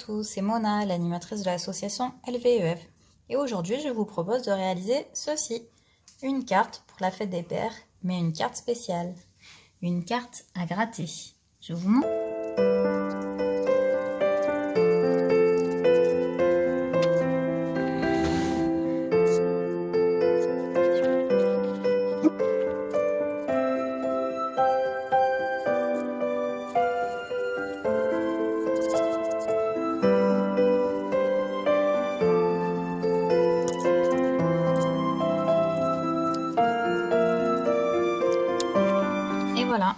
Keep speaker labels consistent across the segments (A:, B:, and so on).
A: tous, c'est Mona, l'animatrice de l'association LVEF. Et aujourd'hui, je vous propose de réaliser ceci. Une carte pour la fête des pères, mais une carte spéciale. Une carte à gratter. Je vous montre. Et voilà.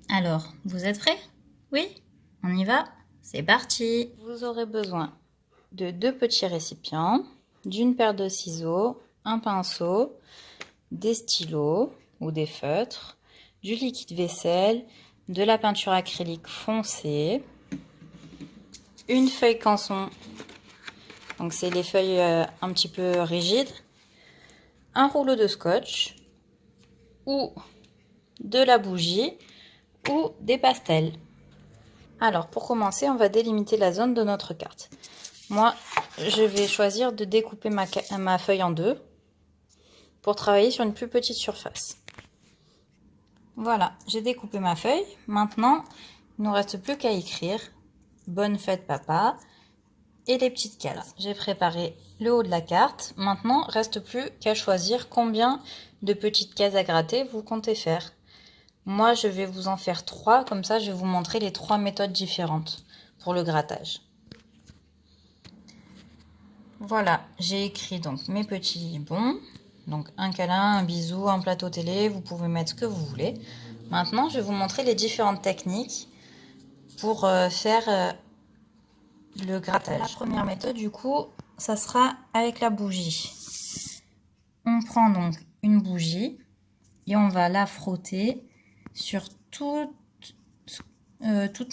A: Alors, vous êtes prêts? Oui? On y va? C'est parti! Vous aurez besoin de 2 petits récipients, d'une paire de ciseaux, un pinceau, des stylos ou des feutres, du liquide vaisselle, de la peinture acrylique foncée, une feuille canson, donc c'est les feuilles un petit peu rigides, un rouleau de scotch ou de la bougie ou des pastels. Alors pour commencer, on va délimiter la zone de notre carte. Moi, je vais choisir de découper ma feuille en deux pour travailler sur une plus petite surface. Voilà, j'ai découpé ma feuille. Maintenant, il ne nous reste plus qu'à écrire « Bonne fête papa » et les petites cases. J'ai préparé le haut de la carte. Maintenant, il ne reste plus qu'à choisir combien de petites cases à gratter vous comptez faire. Moi, je vais vous en faire 3, comme ça je vais vous montrer les 3 méthodes différentes pour le grattage. Voilà, j'ai écrit donc mes petits bons. Donc un câlin, un bisou, un plateau télé, vous pouvez mettre ce que vous voulez. Maintenant, je vais vous montrer les différentes techniques pour faire le grattage. La première méthode, du coup, ça sera avec la bougie. On prend donc une bougie et on va la frotter sur toute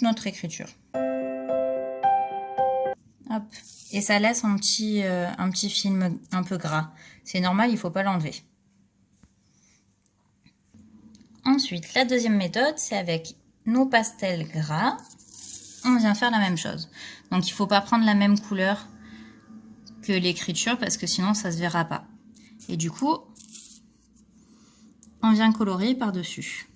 A: notre écriture. Hop. Et ça laisse un petit film un peu gras. C'est normal, il ne faut pas l'enlever. Ensuite, la deuxième méthode, c'est avec nos pastels gras. On vient faire la même chose. Donc, il ne faut pas prendre la même couleur que l'écriture parce que sinon, ça ne se verra pas. Et du coup, on vient colorer par-dessus.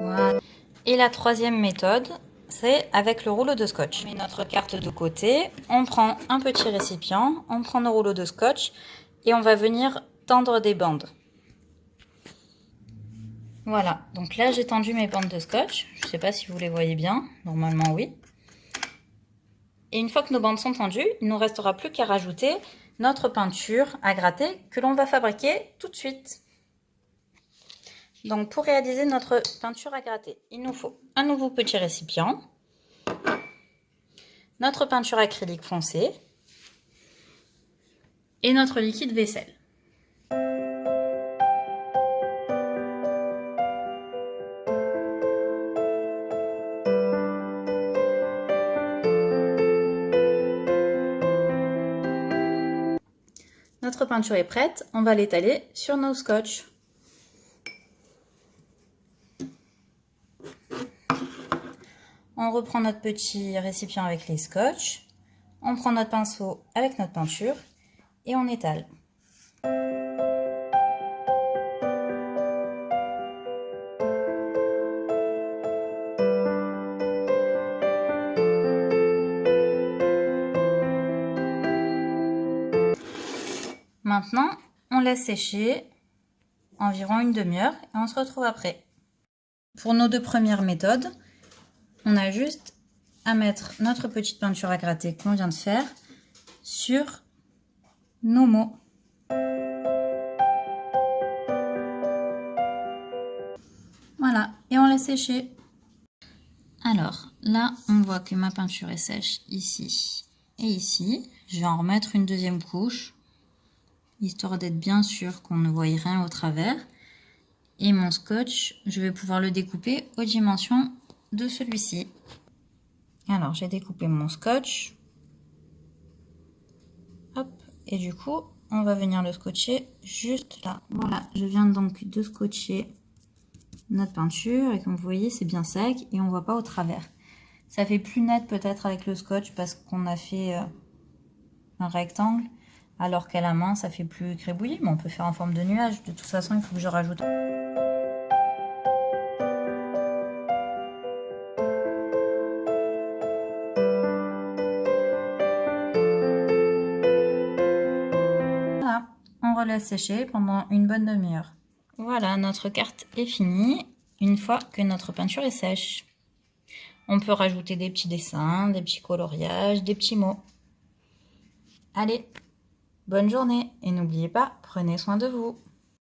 A: Voilà. Et la troisième méthode, c'est avec le rouleau de scotch. On met notre carte de côté, on prend un petit récipient, on prend nos rouleaux de scotch et on va venir tendre des bandes. Voilà, donc là j'ai tendu mes bandes de scotch. Je ne sais pas si vous les voyez bien, normalement oui. Et une fois que nos bandes sont tendues, il ne nous restera plus qu'à rajouter notre peinture à gratter que l'on va fabriquer tout de suite. Donc pour réaliser notre peinture à gratter, il nous faut un nouveau petit récipient, notre peinture acrylique foncée et notre liquide vaisselle. Notre peinture est prête, on va l'étaler sur nos scotch. On reprend notre petit récipient avec les scotch, on prend notre pinceau avec notre peinture et on étale. Maintenant, on laisse sécher environ une demi-heure et on se retrouve après. Pour nos 2 premières méthodes, on a juste à mettre notre petite peinture à gratter qu'on vient de faire sur nos mots. Voilà, et on laisse sécher. Alors, là, on voit que ma peinture est sèche ici et ici. Je vais en remettre une deuxième couche, histoire d'être bien sûr qu'on ne voie rien au travers. Et mon scotch, je vais pouvoir le découper aux dimensions de celui-ci. Alors, j'ai découpé mon scotch. Hop, et du coup, on va venir le scotcher juste là. Voilà, je viens donc de scotcher notre peinture et comme vous voyez, c'est bien sec et on ne voit pas au travers. Ça fait plus net peut-être avec le scotch parce qu'on a fait un rectangle, alors qu'à la main, ça fait plus crébouillis, mais on peut faire en forme de nuage. De toute façon, il faut que je rajoute. Voilà, on relaisse sécher pendant une bonne demi-heure. Voilà, notre carte est finie une fois que notre peinture est sèche. On peut rajouter des petits dessins, des petits coloriages, des petits mots. Allez, bonne journée et n'oubliez pas, prenez soin de vous.